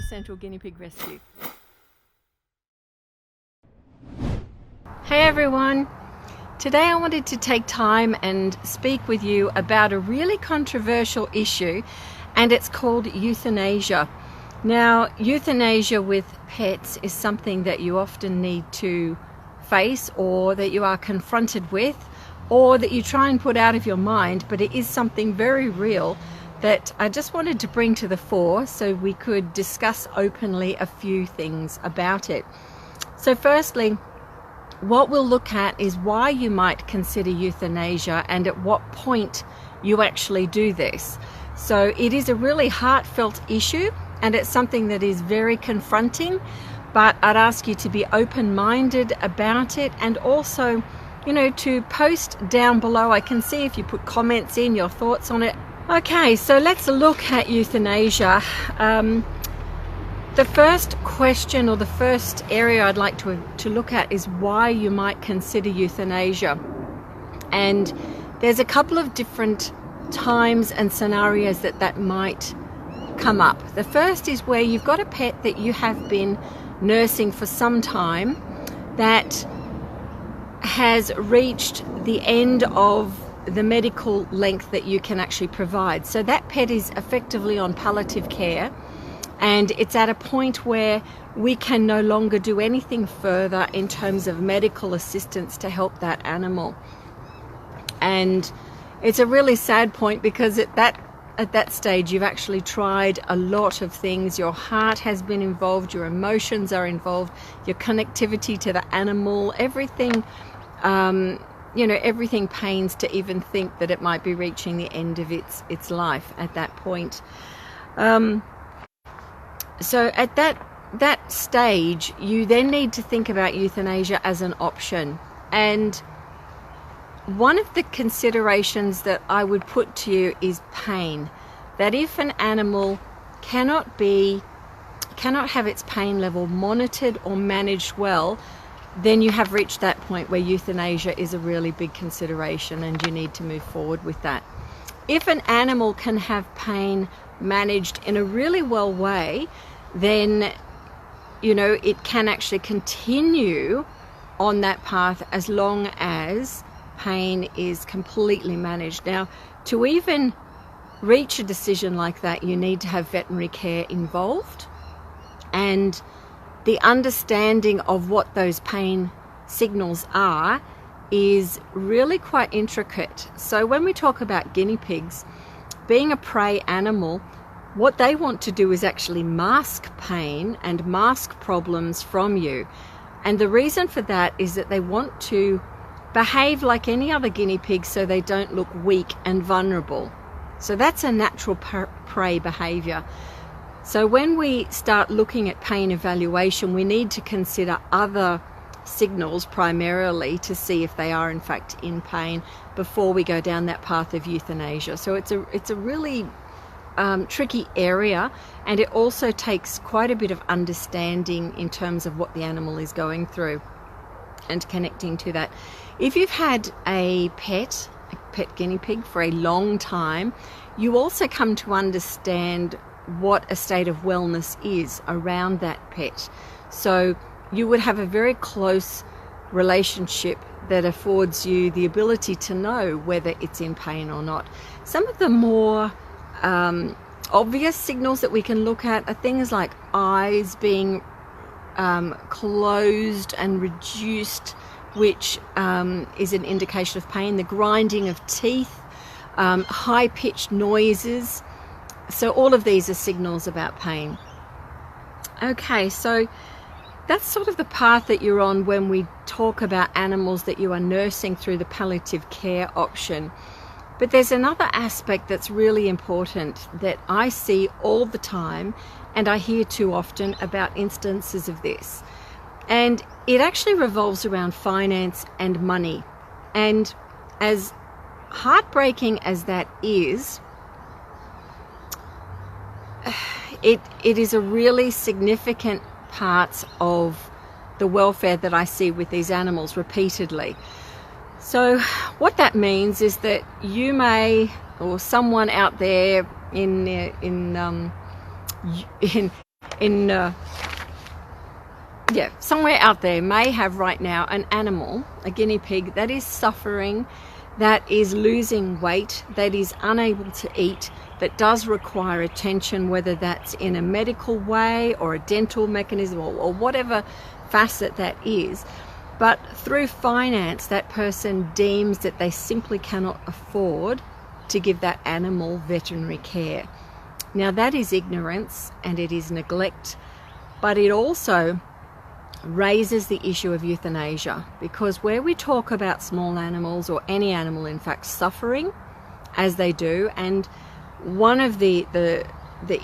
Cavy Central Guinea Pig Rescue. Hey everyone! Today I wanted to take time and speak with you about a really controversial issue, and it's called euthanasia. Now, euthanasia with pets is something that you often need to face, or that you are confronted with, or that you try and put out of your mind, but it is something very real that I just wanted to bring to the fore so we could discuss openly a few things about it. So firstly, what we'll look at is why you might consider euthanasia and at what point you actually do this. So it is a really heartfelt issue, and it's something that is very confronting, but I'd ask you to be open-minded about it, and also, to post down below. I can see if you put comments in, your thoughts on it. Okay, so let's look at euthanasia. The first question, or the first area I'd like to look at, is why you might consider euthanasia. And there's a couple of different times and scenarios that might come up. The first is where you've got a pet that you have been nursing for some time that has reached the end of the medical length that you can actually provide. So that pet is effectively on palliative care, and it's at a point where we can no longer do anything further in terms of medical assistance to help that animal. And it's a really sad point, because at that stage you've actually tried a lot of things. Your heart has been involved, your emotions are involved, your connectivity to the animal, everything. Everything pains to even think that it might be reaching the end of its life at that point. So at that stage, you then need to think about euthanasia as an option. And one of the considerations that I would put to you is pain. That if an animal cannot have its pain level monitored or managed well, then you have reached that point where euthanasia is a really big consideration, and you need to move forward with that. If an animal can have pain managed in a really well way, then it can actually continue on that path as long as pain is completely managed. Now, to even reach a decision like that, you need to have veterinary care involved, and the understanding of what those pain signals are is really quite intricate. So when we talk about guinea pigs, being a prey animal, what they want to do is actually mask pain and mask problems from you. And the reason for that is that they want to behave like any other guinea pig so they don't look weak and vulnerable. So that's a natural prey behavior. So when we start looking at pain evaluation, we need to consider other signals primarily to see if they are in fact in pain before we go down that path of euthanasia. So it's a really tricky area, and it also takes quite a bit of understanding in terms of what the animal is going through and connecting to that. If you've had a pet guinea pig for a long time, you also come to understand what a state of wellness is around that pet. So you would have a very close relationship that affords you the ability to know whether it's in pain or not. Some of the more obvious signals that we can look at are things like eyes being closed and reduced, which is an indication of pain, the grinding of teeth, high-pitched noises. So all of these are signals about pain. Okay, so that's sort of the path that you're on when we talk about animals that you are nursing through the palliative care option. But there's another aspect that's really important that I see all the time, and I hear too often about instances of this. And it actually revolves around finance and money. And as heartbreaking as that is, it is a really significant part of the welfare that I see with these animals repeatedly. So what that means is that you may, or someone out there in somewhere out there may have right now an animal, a guinea pig, that is suffering, that is losing weight, that is unable to eat, that does require attention, whether that's in a medical way or a dental mechanism or whatever facet that is. But through finance, that person deems that they simply cannot afford to give that animal veterinary care. Now that is ignorance and it is neglect, but it also raises the issue of euthanasia, because where we talk about small animals, or any animal in fact, suffering as they do, and one of the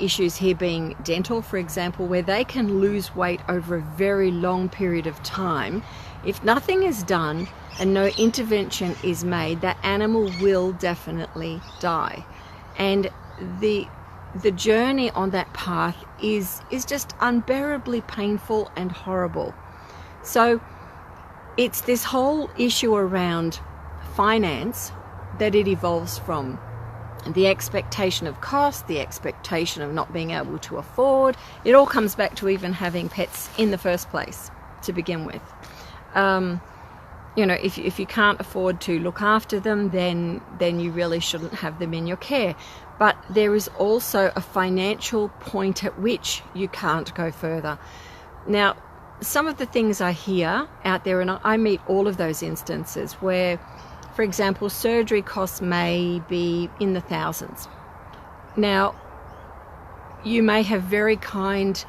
issues here being dental, for example, where they can lose weight over a very long period of time, if nothing is done and no intervention is made, that animal will definitely die. And the journey on that path is just unbearably painful and horrible. So it's this whole issue around finance that it evolves from. The expectation of cost, the expectation of not being able to afford, it all comes back to even having pets in the first place to begin with. If you can't afford to look after them, then you really shouldn't have them in your care. But there is also a financial point at which you can't go further. Now, some of the things I hear out there, and I meet all of those instances where, for example, surgery costs may be in the thousands. Now, you may have very kind,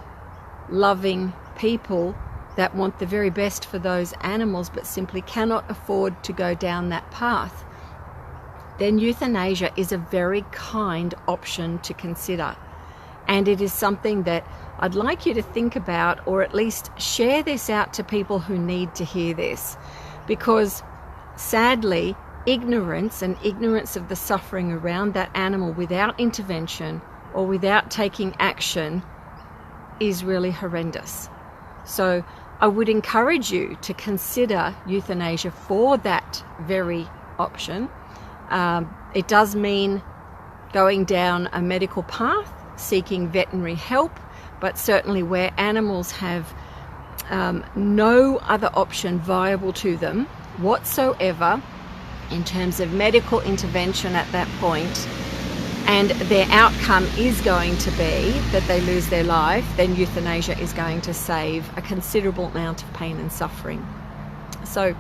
loving people that want the very best for those animals, but simply cannot afford to go down that path. Then euthanasia is a very kind option to consider. And it is something that I'd like you to think about, or at least share this out to people who need to hear this. Because sadly, ignorance of the suffering around that animal without intervention or without taking action is really horrendous. So I would encourage you to consider euthanasia for that very option. It does mean going down a medical path, seeking veterinary help, but certainly where animals have no other option viable to them whatsoever in terms of medical intervention at that point, and their outcome is going to be that they lose their life, then euthanasia is going to save a considerable amount of pain and suffering. So,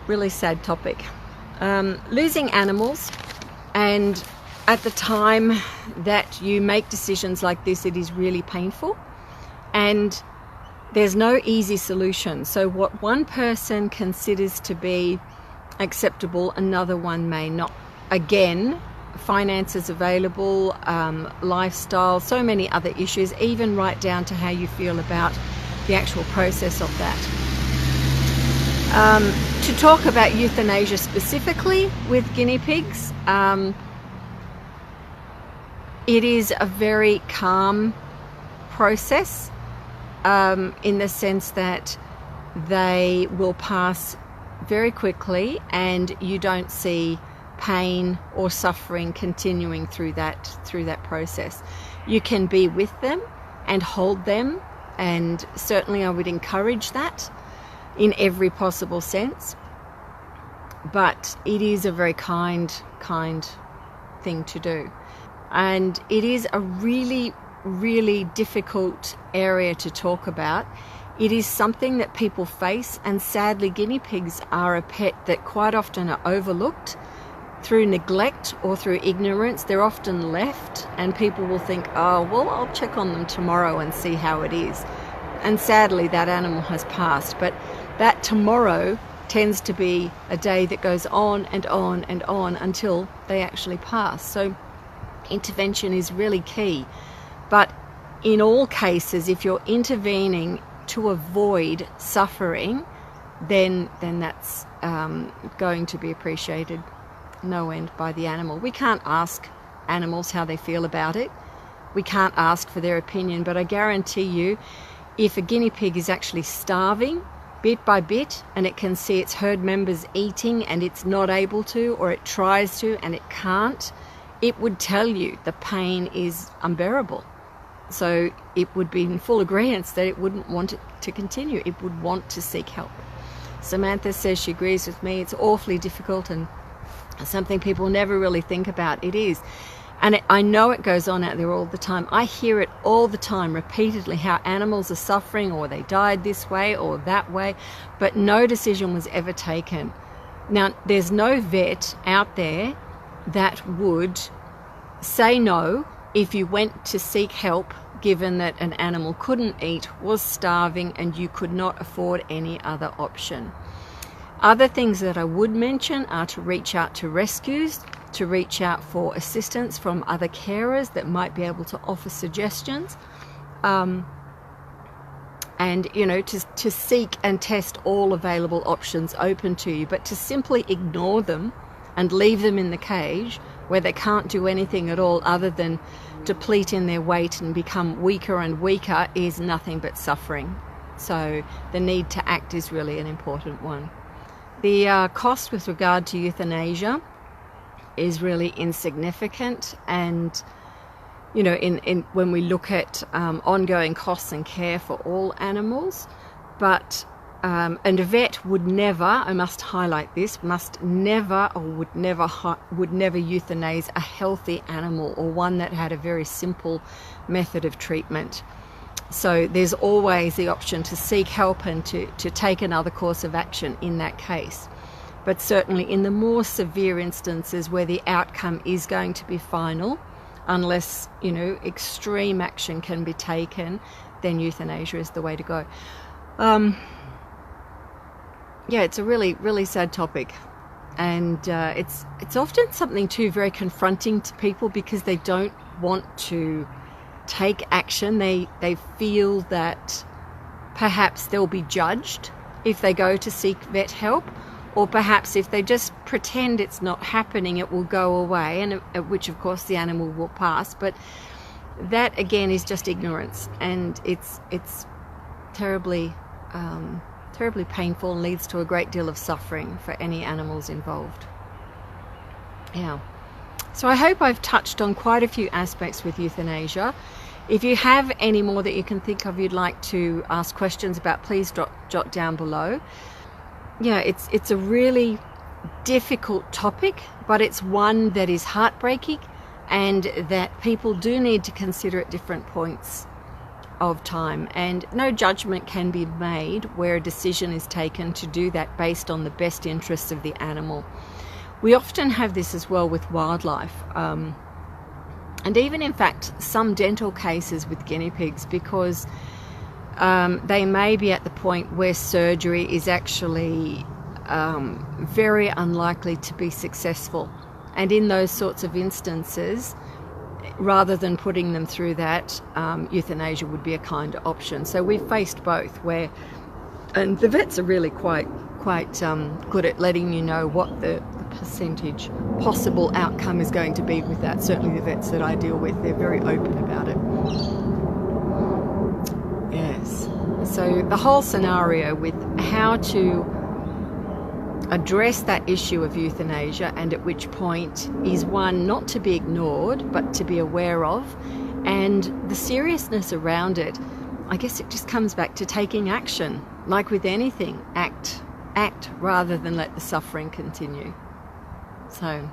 really sad topic. Losing animals, and at the time that you make decisions like this, it is really painful, and there's no easy solution. So what one person considers to be acceptable, another one may not. Again, finances available, lifestyle, so many other issues, even right down to how you feel about the actual process of that. To talk about euthanasia specifically with guinea pigs, it is a very calm process in the sense that they will pass very quickly, and you don't see pain or suffering continuing through that process. You can be with them and hold them, and certainly I would encourage that in every possible sense. But it is a very kind thing to do. And it is a really, really difficult area to talk about. It is something that people face, and sadly guinea pigs are a pet that quite often are overlooked through neglect or through ignorance. They're often left, and people will think, oh, well, I'll check on them tomorrow and see how it is. And sadly, that animal has passed. But that tomorrow tends to be a day that goes on and on and on until they actually pass. So intervention is really key. But in all cases, if you're intervening to avoid suffering, then that's going to be appreciated no end by the animal. We can't ask animals how they feel about it. We can't ask for their opinion, but I guarantee you, if a guinea pig is actually starving bit by bit, and it can see its herd members eating and it's not able to, or it tries to and it can't, it would tell you the pain is unbearable. So it would be in full agreement that it wouldn't want it to continue. It would want to seek help. Samantha says she agrees with me. It's awfully difficult and something people never really think about. It is. And I know it goes on out there all the time. I hear it all the time, repeatedly, how animals are suffering, or they died this way or that way, but no decision was ever taken. Now, there's no vet out there that would say no if you went to seek help, given that an animal couldn't eat, was starving, and you could not afford any other option. Other things that I would mention are to reach out to rescues, to reach out for assistance from other carers that might be able to offer suggestions, and to seek and test all available options open to you. But to simply ignore them and leave them in the cage where they can't do anything at all other than deplete in their weight and become weaker and weaker is nothing but suffering. So the need to act is really an important one. The cost with regard to euthanasia is really insignificant, and when we look at ongoing costs and care for all animals, but and a vet would never, I must highlight this, would never euthanize a healthy animal or one that had a very simple method of treatment. So there's always the option to seek help and to take another course of action in that case. But certainly in the more severe instances where the outcome is going to be final, unless extreme action can be taken, then euthanasia is the way to go. It's a really, really sad topic, and it's often something too very confronting to people because they don't want to take action. They feel that perhaps they'll be judged if they go to seek vet help, or perhaps if they just pretend it's not happening, it will go away, and at which of course the animal will pass. But that again is just ignorance, and it's terribly painful and leads to a great deal of suffering for any animals involved. Yeah. So I hope I've touched on quite a few aspects with euthanasia. If you have any more that you can think of you'd like to ask questions about, please jot down below. Yeah, it's a really difficult topic, but it's one that is heartbreaking and that people do need to consider at different points of time, and no judgment can be made where a decision is taken to do that based on the best interests of the animal. We often have this as well with wildlife, and even in fact some dental cases with guinea pigs, because they may be at the point where surgery is actually very unlikely to be successful, and in those sorts of instances, rather than putting them through that, euthanasia would be a kind of option. So we've faced both, and the vets are really quite good at letting you know what the percentage possible outcome is going to be with that. Certainly the vets that I deal with, they're very open about it. Yes. So the whole scenario with how to address that issue of euthanasia, and at which point, is one not to be ignored but to be aware of, and the seriousness around it. I guess it just comes back to taking action. Like with anything, act rather than let the suffering continue. So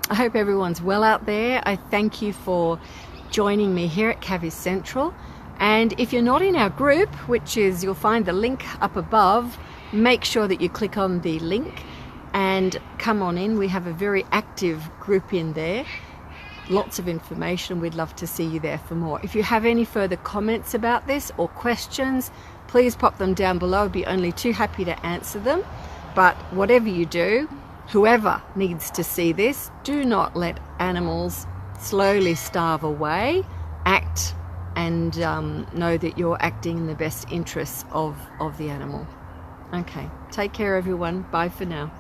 I hope everyone's well out there. I thank you for joining me here at Cavy Central, and if you're not in our group, which is, you'll find the link up above, make sure that you click on the link and come on in. We have a very active group in there, lots of information. We'd love to see you there for more. If you have any further comments about this or questions, please pop them down below. I'd be only too happy to answer them. But whatever you do, whoever needs to see this, do not let animals slowly starve away. Act, and know that you're acting in the best interests of the animal. Okay, take care everyone. Bye for now.